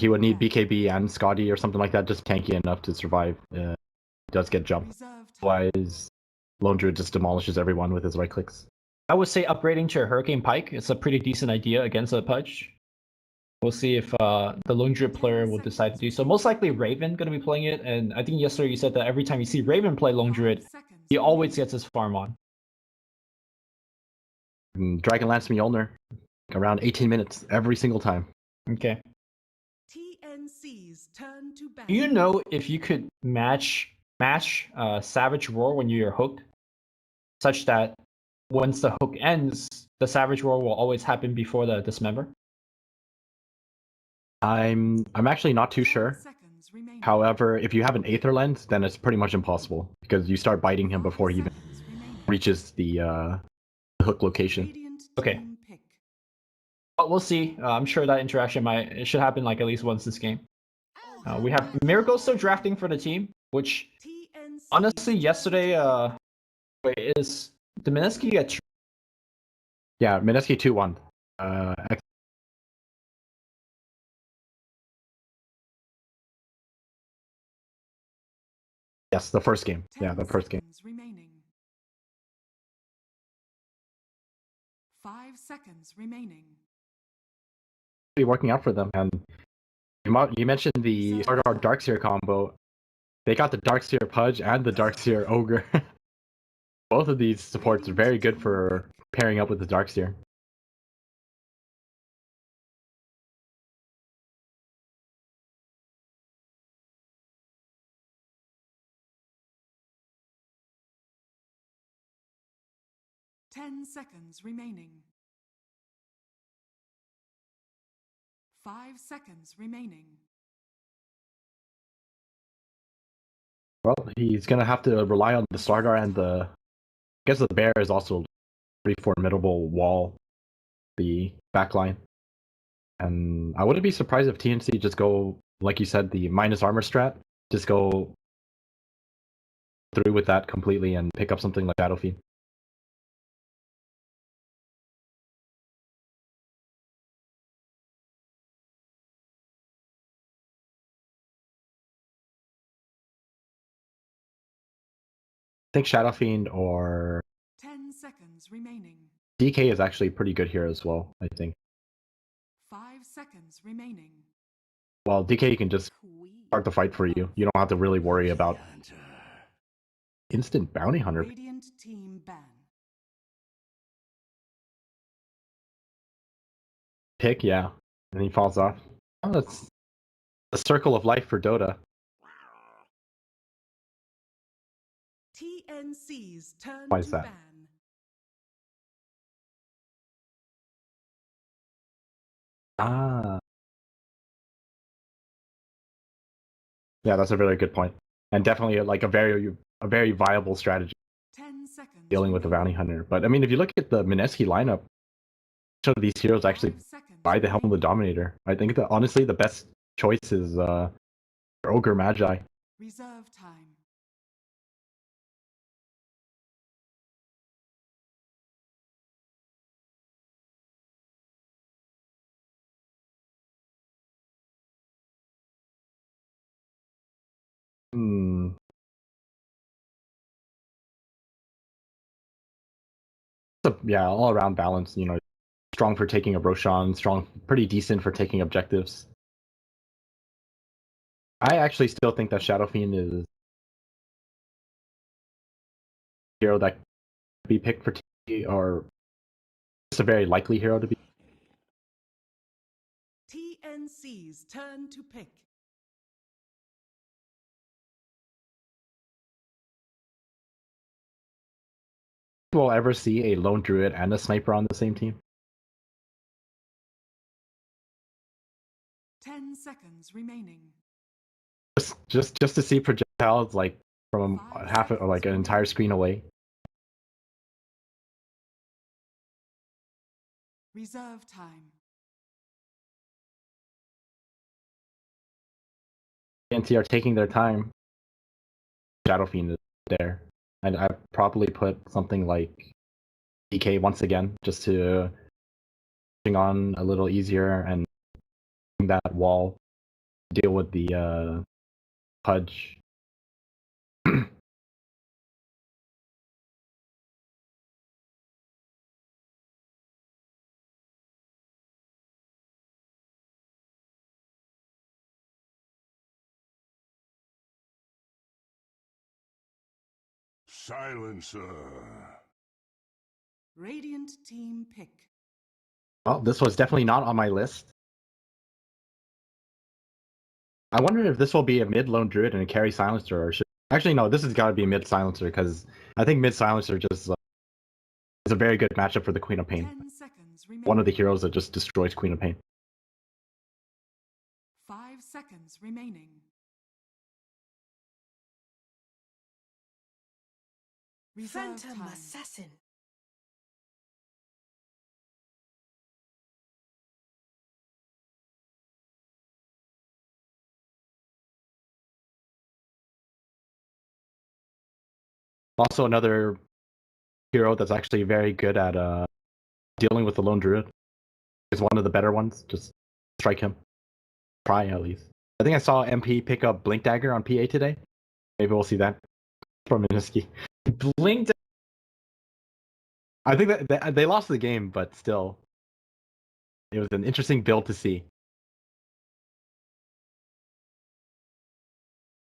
he would need BKB and Scotty or something like that, just tanky enough to survive. He does get jumped. Otherwise, Lone Druid just demolishes everyone with his right clicks. I would say upgrading to a Hurricane Pike is a pretty decent idea against a Pudge. We'll see if the Lone Druid player will decide to do so. Most likely Raven going to be playing it, and I think yesterday you said that every time you see Raven play Lone Druid, he always gets his farm on. Dragonlance Mjolnir, around 18 minutes every single time. Okay. TNC's turn to ban. Do you know if you could match Savage Roar when you're hooked, such that once the hook ends, the Savage Roar will always happen before the Dismember? I'm actually not too sure. However, if you have an Aether Lens, then it's pretty much impossible because you start biting him before he even reaches the hook location. Okay. But we'll see. I'm sure that interaction it should happen like at least once this game. We have Miracle still drafting for the team, which honestly yesterday is the Mineski at yeah, Mineski 2-1. Yes, the first game. Yeah, the first game. Remaining. 5 seconds remaining. Be working out for them, and you mentioned the Sardar Darkseer combo. They got the Darkseer Pudge and the Darkseer Ogre. Both of these supports are very good for pairing up with the Darkseer. Ten seconds remaining. 5 seconds remaining. Well, he's gonna have to rely on the Slardar and I guess the Bear is also a pretty formidable wall, the backline. And I wouldn't be surprised if TNC just go, like you said, the minus armor strat, just go through with that completely and pick up something like Battlefield. I think Shadow Fiend or 10 seconds remaining. DK is actually pretty good here as well, I think. 5 seconds remaining. Well, DK can just start the fight for you. You don't have to really worry about instant bounty hunter. Radiant team ban. Pick, yeah. And he falls off. Oh, that's the circle of life for Dota. TNC's turn Why is to that? ban. Ah. Yeah, that's a really good point. And definitely like a very viable strategy 10 seconds dealing with the bounty hunter. But I mean, if you look at the Mineski lineup, each of these heroes actually 5 seconds buy the Helm of the Dominator. I think that honestly the best choice is Ogre Magi. Reserve time. Yeah, all around balance, you know, strong for taking a Roshan, strong, pretty decent for taking objectives. I actually still think that Shadow Fiend is a hero that could be picked for T, or just a very likely hero to be. TNC's turn to pick. We'll ever see a lone druid and a sniper on the same team. 10 seconds remaining. Just to see projectiles like from half or like an entire screen away. Reserve time. TNT are taking their time. Shadow Fiend is there. And I'd probably put something like DK once again, just to pushing on a little easier and that wall. deal with the Pudge. Silencer. Radiant team pick. Well, this was definitely not on my list. I wonder if this will be a mid lone druid and a carry silencer, or should actually no, this has got to be a mid silencer because I think mid silencer just is a very good matchup for the Queen of Pain. 10 seconds remaining. One of the heroes that just destroys Queen of Pain. 5 seconds remaining. Reserve Phantom time. Assassin. Also, another hero that's actually very good at dealing with the lone druid. Is one of the better ones. Just strike him. Try at least. I think I saw MP pick up Blink Dagger on PA today. Maybe we'll see that from Mineski. Blinked. I think that they lost the game, but still, it was an interesting build to see.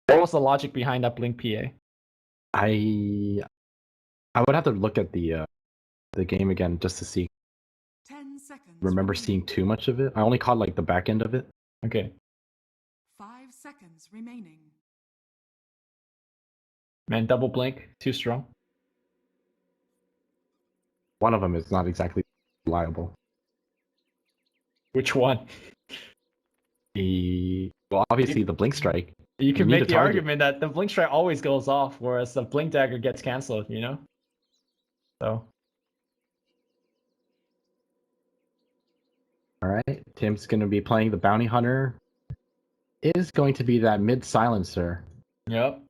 What was the logic behind that blink PA? I would have to look at the game again just to see. 10 seconds. Remember remaining. seeing too much of it. I only caught like the back end of it. Okay. 5 seconds remaining. Man, double blink. Too strong. One of them is not exactly reliable. Which one? Well, obviously the blink strike. You can need make a the target. argument that the blink strike always goes off, whereas the blink dagger gets cancelled, you know? So, All right, Tim's going to be playing the bounty hunter. Is going to be that mid silencer. yep.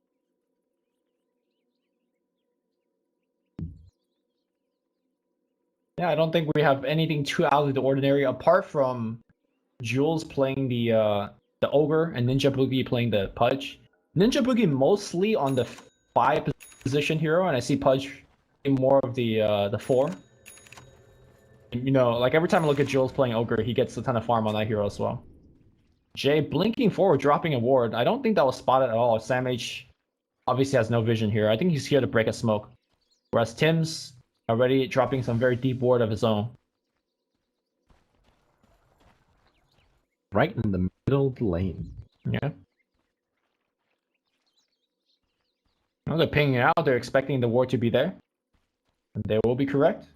Yeah, I don't think we have anything too out of the ordinary apart from Jules playing the ogre and Ninja Boogie playing the Pudge. Ninja Boogie mostly on the 5 position hero, and I see Pudge in more of the 4. You know, like every time I look at Jules playing ogre, he gets a ton of farm on that hero as well. Jay blinking forward, dropping a ward. I don't think that was spotted at all. Sam H obviously has no vision here. I think he's here to break a smoke. Whereas Tim's already dropping some very deep ward of his own. Right in the middle of the lane. Yeah. Well, they're pinging out. They're expecting the ward to be there. And they will be correct.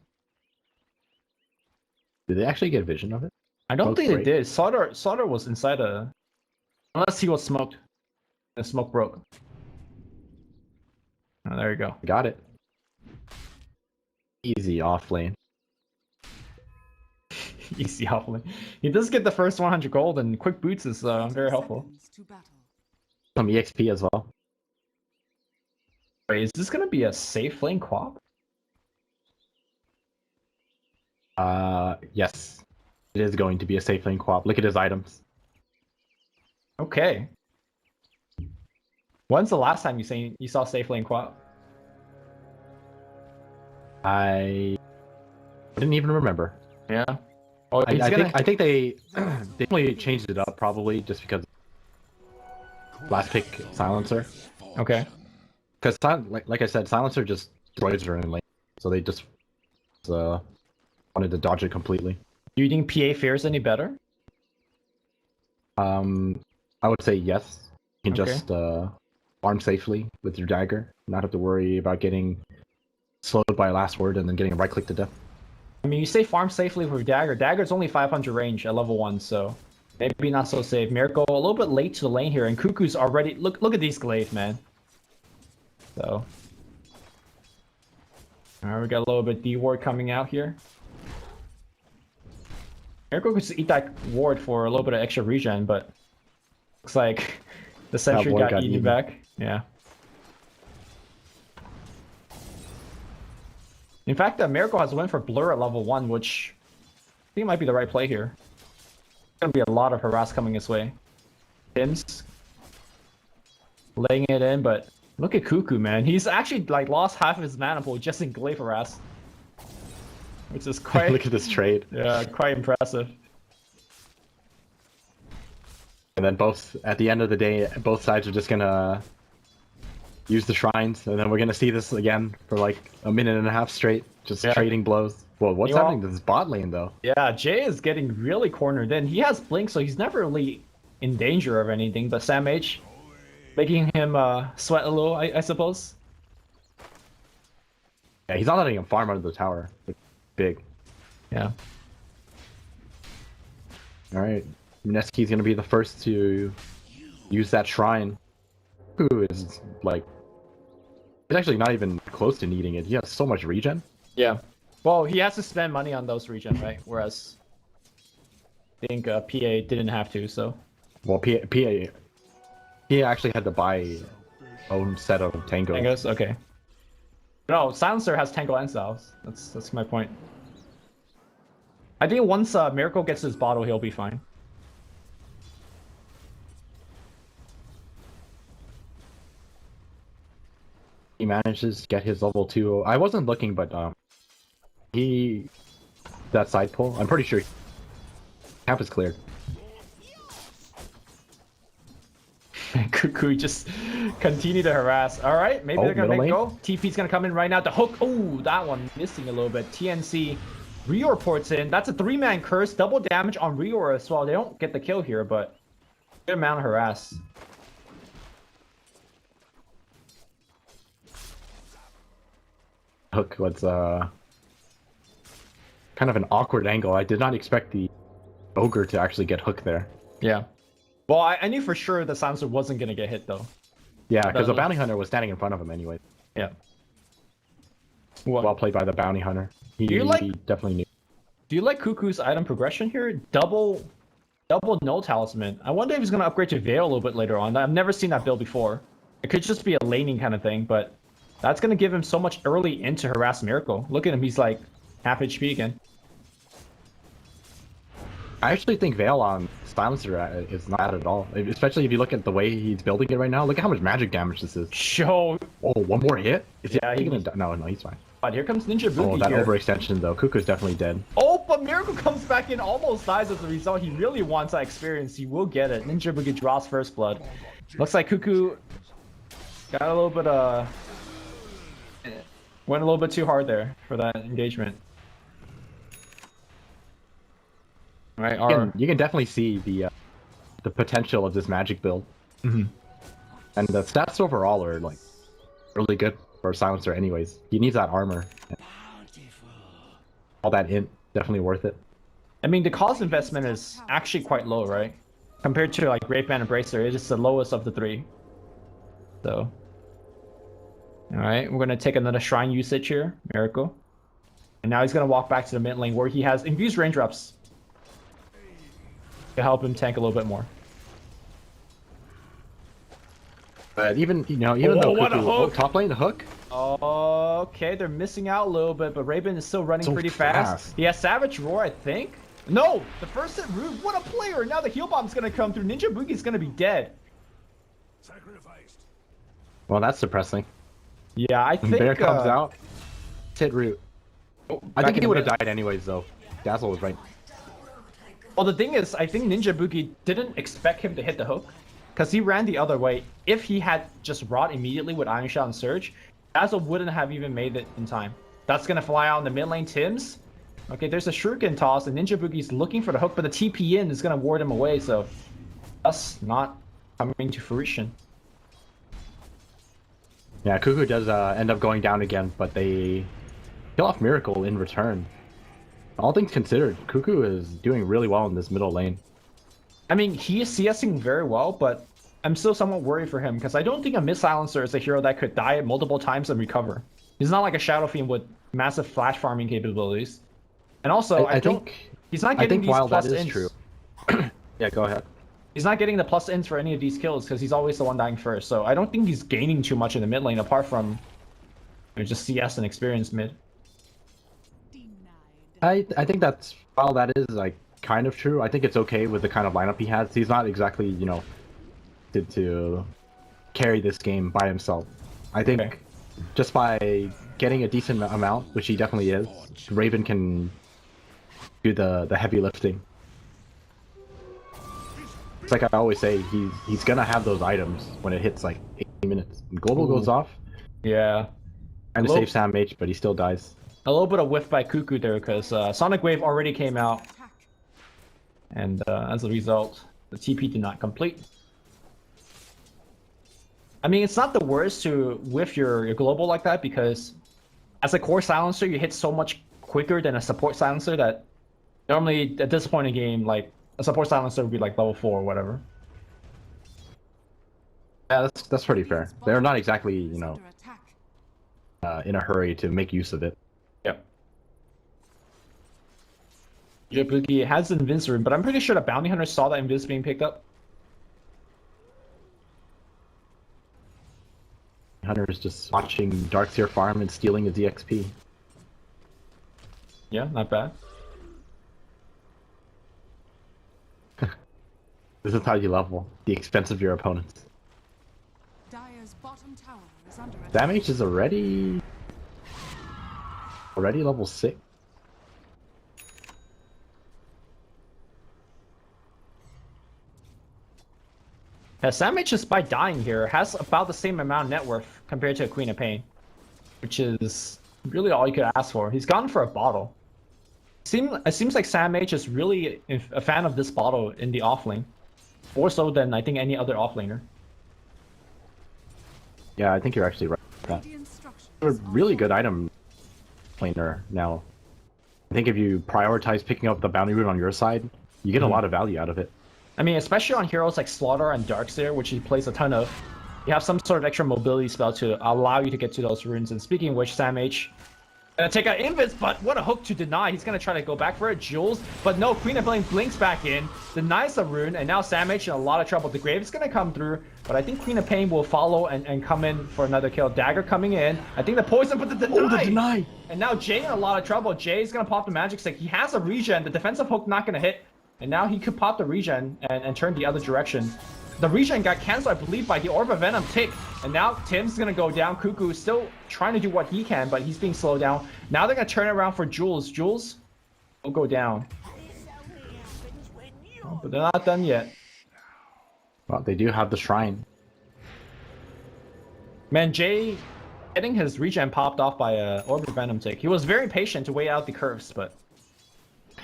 Did they actually get vision of it? I don't Both think break. they did. Sauter was inside a... Unless he was smoked. The smoke broke. Oh, there you go. Got it. Easy off lane. Easy offlane. He does get the first 100 gold, and quick boots is 30 very helpful. seconds to battle. Some EXP as well. Wait, is this gonna be a safe lane quap? Yes. It is going to be a safe lane co-op. Look at his items. Okay. When's the last time you saw safe lane quap? I didn't even remember. Yeah. Oh, I think they definitely changed it up probably just because last pick silencer. Okay. Because like I said, silencer just destroys her in lane, so they just wanted to dodge it completely. Do you think PA fares any better? I would say yes. You can Okay. just farm safely with your dagger, not have to worry about getting slowed by a last word and then getting a right click to death. I mean, you say farm safely with dagger. Dagger's only 500 range at level 1, so maybe not so safe. Miracle a little bit late to the lane here, and Cuckoo's already look at these glaives, man. So, alright, we got a little bit D ward coming out here. Miracle could just eat that ward for a little bit of extra regen, but looks like the sentry ward got got eaten eaten. back. Yeah. In fact, Miracle has went for Blur at level 1, which I think might be the right play here. There's gonna be a lot of harass coming his way. Tim's laying it in, but look at Cuckoo, man. He's actually like lost half of his mana pool just in Glaive Harass, which is quite Look at this trade. yeah, quite impressive. And then at the end of the day, both sides are just gonna use the shrines, and then we're gonna see this again for like a minute and a half straight, just trading blows. Well, what's happening to this bot lane though? Yeah, Jay is getting really cornered in. He has Blink, so he's never really in danger of anything, but Sam H making him sweat a little, I suppose. Yeah, he's not letting him farm under the tower. Big. Yeah. Alright. Mineski's gonna be the first to use that shrine. Who is like, he's actually not even close to needing it. He has so much regen. Yeah. Well, he has to spend money on those regen, right? Whereas I think PA didn't have to, so. Well, PA actually had to buy own set of Tango. Tangos? Okay. No, Silencer has Tango and Styles. That's my point. I think once Miracle gets his bottle, he'll be fine. He manages to get his level 2. I wasn't looking, but that side pull, I'm pretty sure camp is cleared. Cuckoo just continue to harass. All right, maybe they're gonna make go. TP's gonna come in right now. The hook. Oh, that one missing a little bit. TNC Reor ports in. That's a 3-man curse. Double damage on Reor as well. They don't get the kill here, but good amount of harass. Hook was kind of an awkward angle. I did not expect the ogre to actually get hooked there. Yeah. Well, I knew for sure the Silencer wasn't gonna get hit though. Yeah, because the bounty hunter was standing in front of him anyway. Yeah. Well played by the bounty hunter. He definitely knew. Do you like Cuckoo's item progression here? Double null talisman. I wonder if he's gonna upgrade to Veil a little bit later on. I've never seen that build before. It could just be a laning kind of thing, but that's gonna give him so much early into harass Miracle. Look at him, he's like half HP again. I actually think Veil on Silencer is not bad at all. Especially if you look at the way he's building it right now. Look at how much magic damage this is. Show. Oh, one more hit? Is yeah, he gonna die? No, he's fine. But here comes Ninja Boogie. Oh, that here. overextension though. Cuckoo's definitely dead. Oh, but Miracle comes back in, almost dies as a result. He really wants that experience. He will get it. Ninja Boogie draws first blood. Looks like Cuckoo got a little bit went a little bit too hard there for that engagement. All right, you can definitely see the potential of this magic build. Mm-hmm. And the stats overall are like really good for Silencer anyways. He needs that armor. All that int, definitely worth it. I mean, the cost investment is actually quite low, right? Compared to like Great Band and Bracer, it's the lowest of the 3. So, all right, we're gonna take another shrine usage here, Miracle. And now he's gonna walk back to the mid lane where he has infused raindrops to help him tank a little bit more. But even though Cuckoo, top lane, the hook. Okay, they're missing out a little bit, but Raven is still running pretty fast. He has Savage Roar, I think. No, the first hit Rude. What a player! Now the heal bomb's gonna come through. Ninja Boogie's gonna be dead. Well, that's depressing. Yeah, I think Bear comes out. Hit root. Oh, I think he would have died anyways, though. Dazzle was right. Well, the thing is, I think Ninja Boogie didn't expect him to hit the hook, because he ran the other way. If he had just Rot immediately with Iron Shot and Surge, Dazzle wouldn't have even made it in time. That's gonna fly out in the mid lane. Tims. Okay, there's a Shuriken toss, and Ninja Boogie's looking for the hook, but the TP in is gonna ward him away, so that's not coming to fruition. Yeah, Cuckoo does end up going down again, but they kill off Miracle in return. All things considered, Cuckoo is doing really well in this middle lane. I mean, he is CSing very well, but I'm still somewhat worried for him, because I don't think a Mist Silencer is a hero that could die multiple times and recover. He's not like a Shadow Fiend with massive flash farming capabilities. And also, I think he's not getting these plus ins. True. Yeah, go ahead. He's not getting the plus ins for any of these kills, because he's always the one dying first. So I don't think he's gaining too much in the mid lane, apart from just CS and experience mid. I think while that is like kind of true, I think it's okay with the kind of lineup he has. He's not exactly, to carry this game by himself. I think Okay. just by getting a decent amount, which he definitely is, Raven can do the heavy lifting. It's like I always say, he's gonna have those items when it hits like 80 minutes. And Global goes off, Yeah. trying to Low- save Sam H, but he still dies. A little bit of whiff by Cuckoo there because Sonic Wave already came out, Attack. and as a result, the TP did not complete. I mean, it's not the worst to whiff your global like that because as a core silencer, you hit so much quicker than a support silencer that normally at this point in the game, like a support silencer would be like level 4 or whatever. Yeah, that's pretty fair. Radiant's They're bottom not tower exactly, is you know, under attack. in a hurry to make use of it. Yep. Jabuki has Invis rune, but I'm pretty sure the bounty hunter saw that Invis being picked up. Hunter is just watching Darkseer farm and stealing his EXP. Yeah, not bad. This is how you level the expense of your opponents. Dire's bottom tower is under attack. Damage is already level 6. Yeah, Sam H just by dying here has about the same amount of net worth compared to a Queen of Pain, which is really all you could ask for. He's gone for a bottle. It seems like Sam H is really a fan of this bottle in the offlane, more so than I think any other offlaner. Yeah, I think you're actually right. Radiant structures They're a are really good falling. item planer now. I think if you prioritize picking up the bounty rune on your side, you get a lot of value out of it. I mean, especially on heroes like Slaughter and Darkseer, which he plays a ton of, you have some sort of extra mobility spell to allow you to get to those runes. And speaking of which, Sam H gonna take out Invis, but what a hook to deny. He's gonna try to go back for it. Jules, but no, Queen of Pain blinks back in, denies the rune, and now Sam H in a lot of trouble. The Grave is gonna come through, but I think Queen of Pain will follow and come in for another kill. Dagger coming in. I think the poison, but the deny. Oh, the deny! And now Jay in a lot of trouble. Jay's gonna pop the magic stick. He has a regen. The defensive hook not gonna hit. And now he could pop the regen and turn the other direction. The regen got canceled, I believe, by the Orb of Venom tick. And now Tim's gonna go down. Cuckoo is still trying to do what he can, but he's being slowed down. Now they're gonna turn it around for Jules. Jules will go down. Oh, but they're not done yet. Well, they do have the shrine. Man, Jay getting his regen popped off by a Orb of Venom tick. He was very patient to wait out the curves, but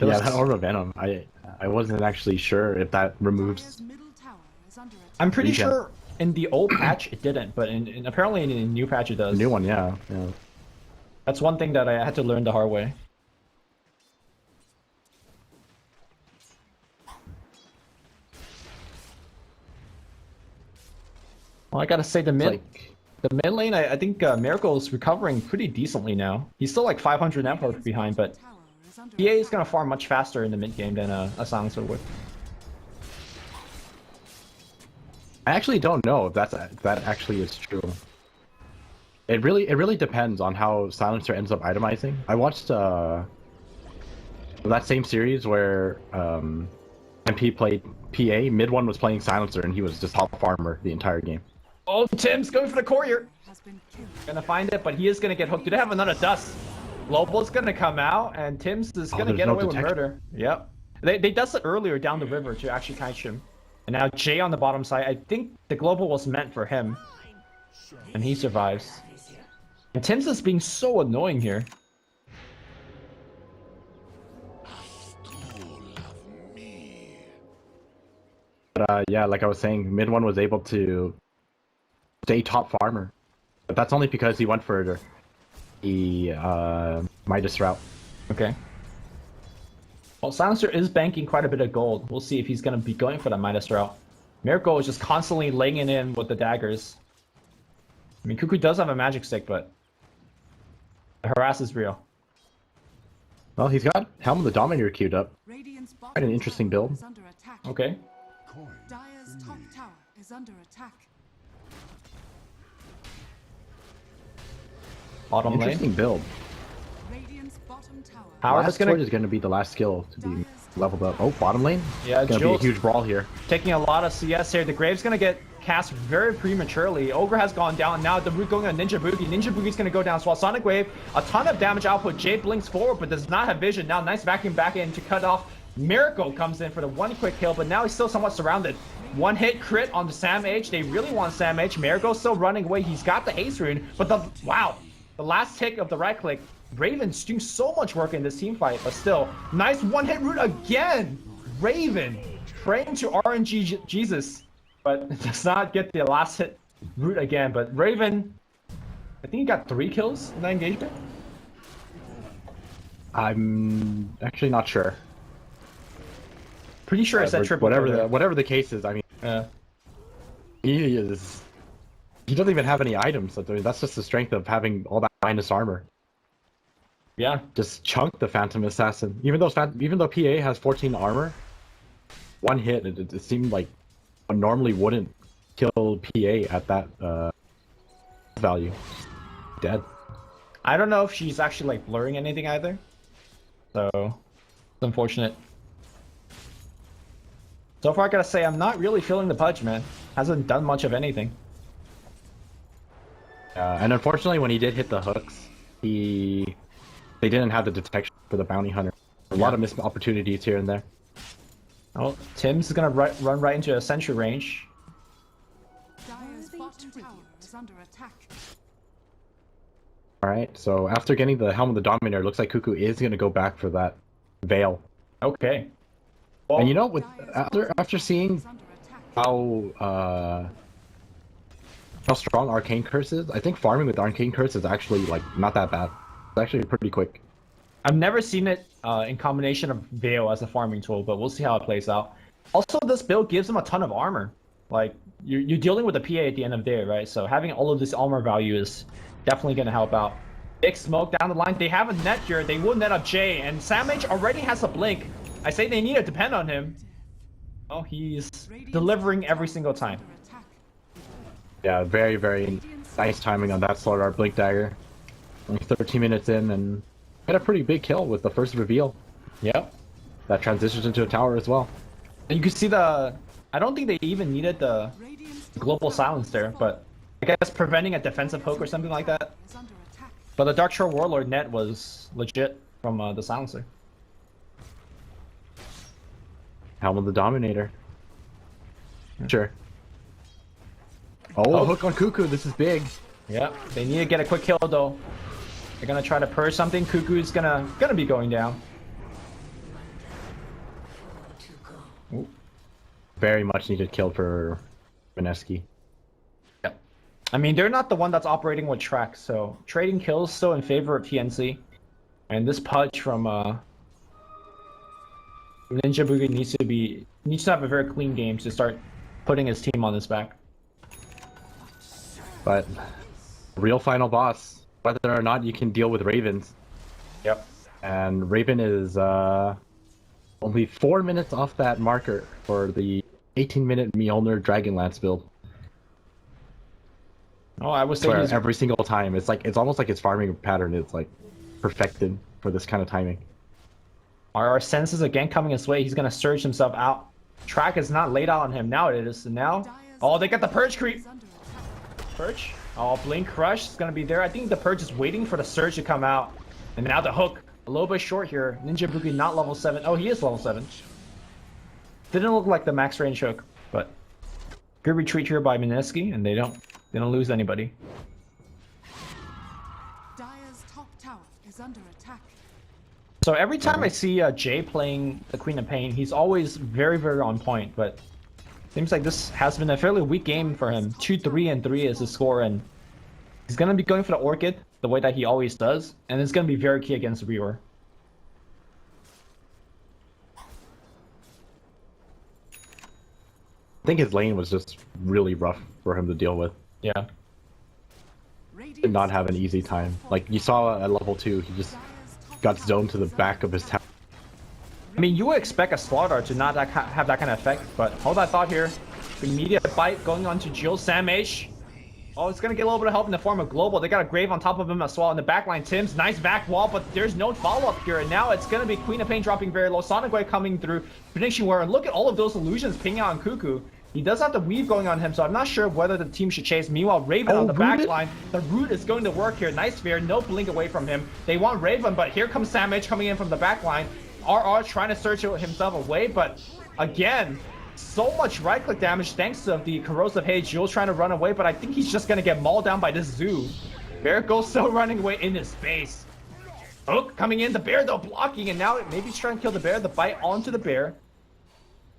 Yeah, that Orb of Venom. I wasn't actually sure if that removes. Dire's middle tower is under attack. I'm pretty Regen. sure in the old patch it didn't, but apparently in the new patch it does. The new one, yeah. That's one thing that I had to learn the hard way. Well, I gotta say the mid lane, I think Miracle is recovering pretty decently now. He's still like 500 net worth behind, but Tower is under EA is attack. gonna farm much faster in the mid game than a Silencer would. I actually don't know if that actually is true. It really depends on how Silencer ends up itemizing. I watched that same series where MP played PA. Mid one was playing Silencer and he was just top farmer the entire game. Oh, Tim's going for the courier. Has been killed. Gonna find it, but he is gonna get hooked. Do they have another dust? Global's gonna come out, and Tim's is gonna there's get no away with detection. murder. Yep. They dusted earlier down the river to actually catch him. And now Jay on the bottom side. I think the global was meant for him. And he survives. And Tim's is being so annoying here. But yeah, like I was saying, mid one was able to stay top farmer. But that's only because he went for the Midas route. Okay. Well, Silencer is banking quite a bit of gold. We'll see if he's gonna be going for that Midas route. Miracle is just constantly laying it in with the daggers. I mean, Cuckoo does have a magic stick, but the harass is real. Well, he's got Helm of the Dominator queued up. Radiant's bottom Quite an interesting tower build. is under attack. Okay. Dire's top tower is under attack. Bottom lane. Interesting build. Radiant's bottom tower. Power is Last gonna. sword is going to be the last skill to be Dire's leveled up. Oh, bottom lane? Yeah, It's gonna be a Jill's huge brawl here. taking a lot of CS here. The Grave's gonna get cast very prematurely. Ogre has gone down. Now the root going on Ninja Boogie. Ninja Boogie's gonna go down as well. Sonic Wave, a ton of damage output. Jay blinks forward, but does not have vision. Now nice vacuum back in to cut off. Miracle comes in for the one quick kill, but now he's still somewhat surrounded. One hit crit on the Sam H. They really want Sam H. Miracle's still running away. He's got the haste rune, but the last tick of the right click. Raven's doing so much work in this team fight, but still, nice one hit root again. Raven praying to RNG Jesus, but does not get the last hit root again. But Raven, I think he got 3 kills in that engagement. I'm actually not sure. Pretty sure it's that triple. Whatever the case is, I mean, he doesn't even have any items. I mean, that's just the strength of having all that minus armor. Yeah, just chunk the Phantom Assassin. Even though PA has 14 armor, one hit it seemed like one normally wouldn't kill PA at that value. Dead. I don't know if she's actually like blurring anything either. So it's unfortunate. So far, I gotta say, I'm not really feeling the Pudge, man. Hasn't done much of anything. And unfortunately, when he did hit the hooks, they didn't have the detection for the bounty hunter. A lot of missed opportunities here and there. Oh, Tim's gonna run right into a sentry range. Dire's bottom tower is under attack. Alright, so after getting the Helm of the Dominator, it looks like Cuckoo is gonna go back for that Veil. Okay. Well, and you know, with after seeing how strong Arcane Curse is, I think farming with Arcane Curse is actually like not that bad. It's actually pretty quick. I've never seen it in combination of Veil as a farming tool, but we'll see how it plays out. Also, this build gives him a ton of armor. Like, you're dealing with a PA at the end of the day, right? So having all of this armor value is definitely going to help out. Big smoke down the line. They have a net here. They will net up Jay, and Sam H already has a blink. I say they need to depend on him. Oh, he's delivering every single time. Yeah, very, very nice timing on that Sword Art Blink Dagger. Only 13 minutes in, and had a pretty big kill with the first reveal. Yep. That transitions into a tower as well. And you can see I don't think they even needed the global silence there, but I guess preventing a defensive hook or something like that. But the Dark Shore Warlord net was legit from the silencer. Helm of the Dominator. Sure. Oh, hook on Cuckoo. This is big. Yeah, they need to get a quick kill though. They're gonna try to purge something. Cuckoo's gonna be going down. Ooh. Very much needed kill for Mineski. Yep. I mean, they're not the one that's operating with track, so trading kills still in favor of TNC. And this Pudge from Ninja Boogie needs to have a very clean game to start putting his team on his back. But real final boss, whether or not you can deal with Ravens. Yep. And Raven is only 4 minutes off that marker for the 18-minute Mjolnir Dragonlance build. Oh, I was saying every single time it's almost like his farming pattern is like perfected for this kind of timing. Our senses again coming his way. He's gonna surge himself out. Track is not laid out on him. Now it is. And now, oh, they got the Purge creep. Purge. Oh, Blink Crush is gonna be there. I think the Purge is waiting for the Surge to come out. And now the hook. A little bit short here. Ninja Boogie not level 7. Oh, he is level 7. Didn't look like the max range hook, but good retreat here by Mineski, and they don't lose anybody. Dire's top tower is under attack. So every time I see Jay playing the Queen of Pain, he's always very, very on point, but seems like this has been a fairly weak game for him. 2-3-3 is his score, and he's going to be going for the Orchid the way that he always does, and it's going to be very key against Reaver. I think his lane was just really rough for him to deal with. Yeah. Did not have an easy time. Like you saw at level 2, he just got zoned to the back of his tower. I mean, you would expect a Slaughter to not have that kind of effect, but hold that thought here. Immediate bite going on to Jill. Sam H. Oh, it's gonna get a little bit of help in the form of Global. They got a Grave on top of him as well. In the backline, Tim's nice back wall, but there's no follow-up here. And now it's gonna be Queen of Pain dropping very low. Sonic Wave coming through, finishing where. And look at all of those illusions pinging on Cuckoo. He does have the weave going on him, so I'm not sure whether the team should chase. Meanwhile, Raven on the back line. The root is going to work here. Nice Sphere, no blink away from him. They want Raven, but here comes Sam H coming in from the back line. RR trying to search himself away, but again, so much right-click damage thanks to the corrosive haze. Jules trying to run away, but I think he's just gonna get mauled down by this zoo. Bear goes still running away in his space. Hook coming in, the bear though blocking, and now maybe he's trying to kill the bear. The bite onto the bear.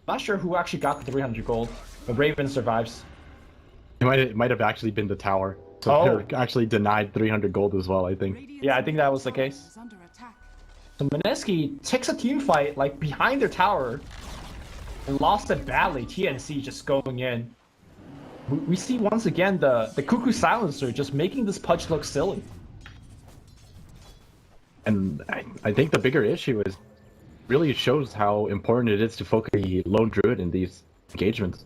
Not sure who actually got the 300 gold, but Raven survives. It might have actually been the tower. So they're actually denied 300 gold as well, I think. Yeah, I think that was the case. So Mineski takes a team fight like behind their tower and lost it badly. TNC just going in. We see once again the Cuckoo Silencer just making this Pudge look silly. And I think the bigger issue is really shows how important it is to focus the lone druid in these engagements.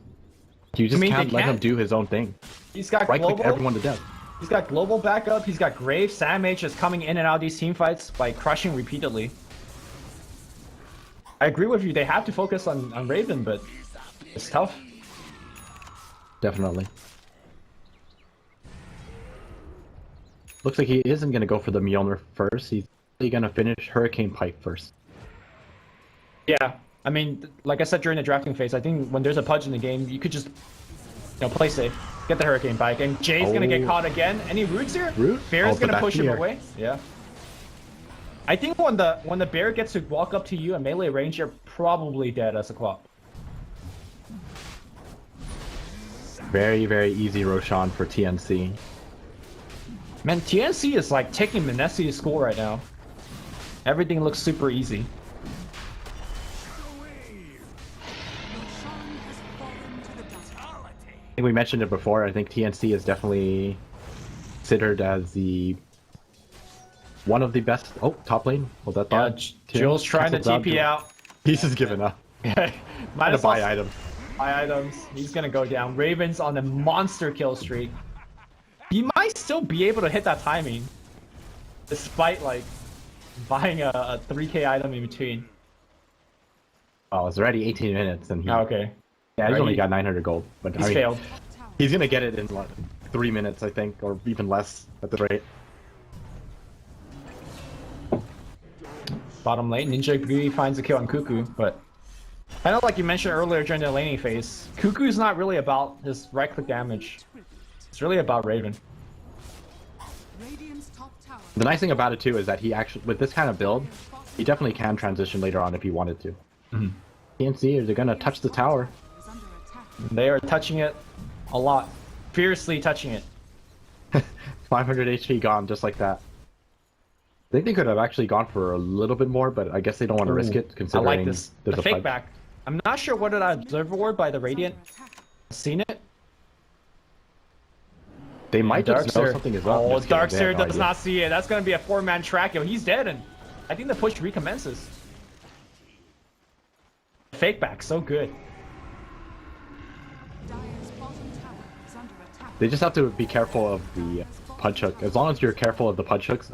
You just can't let him do his own thing. He's got right global. click everyone to death. He's got global backup. He's got Grave. Sam H is coming in and out of these team fights by crushing repeatedly. I agree with you. They have to focus on Raven, but it's tough. Definitely. Looks like he isn't going to go for the Mjolnir first. He's going to finish Hurricane Pike first. Yeah, I mean, like I said during the drafting phase, I think when there's a Pudge in the game, you could just, play safe, get the Hurricane Pike, and Jay's gonna get caught again. Any roots here? Root? Bear's gonna push him away. Yeah. I think when the bear gets to walk up to you at melee range, you're probably dead as a Quap. Very, very easy Roshan for TNC. Man, TNC is like taking Mineski to school right now. Everything looks super easy. I think we mentioned it before. I think TNC is definitely considered as one of the best. Oh, top lane. Was that thought? Yeah, Jules trying to TP out. He's just giving up. Might as buy items. Buy items. He's gonna go down. Raven's on a monster kill streak. He might still be able to hit that timing, despite like buying a 3k item in between. Oh, it's already 18 minutes, and he. Oh, okay. Yeah, he's only got 900 gold, but he's failed. He's gonna get it in like 3 minutes, I think, or even less at the rate. Bottom lane, Ninja Beauty finds a kill on Cuckoo, but I know, like you mentioned earlier during the laning phase, Cuckoo's not really about his right-click damage. It's really about Raven. The nice thing about it too is that he actually, with this kind of build, he definitely can transition later on if he wanted to. TNC, they're gonna touch the tower. They are touching it a lot. Fiercely touching it. 500 HP gone just like that. I think they could have actually gone for a little bit more, but I guess they don't want to risk it considering I like this. The fake back. I'm not sure what did I observe ward by the Radiant. Seen it? They might just know something is up. Oh, Darkseer does not see it. That's going to be a 4-man track. Yo, he's dead, and I think the push recommences. Fake back, so good. They just have to be careful of the punch hook. As long as you're careful of the punch hooks,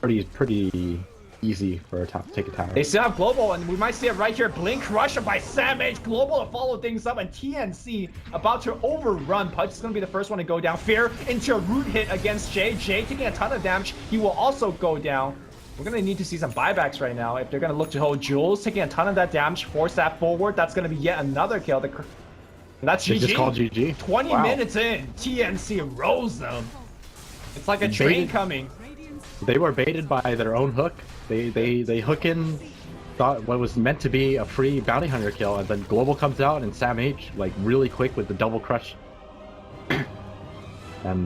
pretty easy for a take a tower. They still have global, and we might see it right here. Blink Crusher by Sam H. Global to follow things up, and TNC about to overrun. Pudge is going to be the first one to go down. Fear into a root hit against Jay. Jay taking a ton of damage. He will also go down. We're going to need to see some buybacks right now if they're going to look to hold Jules, taking a ton of that damage. Force that forward. That's going to be yet another kill. That's GG. Just called GG. 20 minutes in, TNC rolls them. It's like a train coming. They were baited by their own hook. They hook in, thought what was meant to be a free bounty hunter kill, and then Global comes out and Sam H like really quick with the double crush. And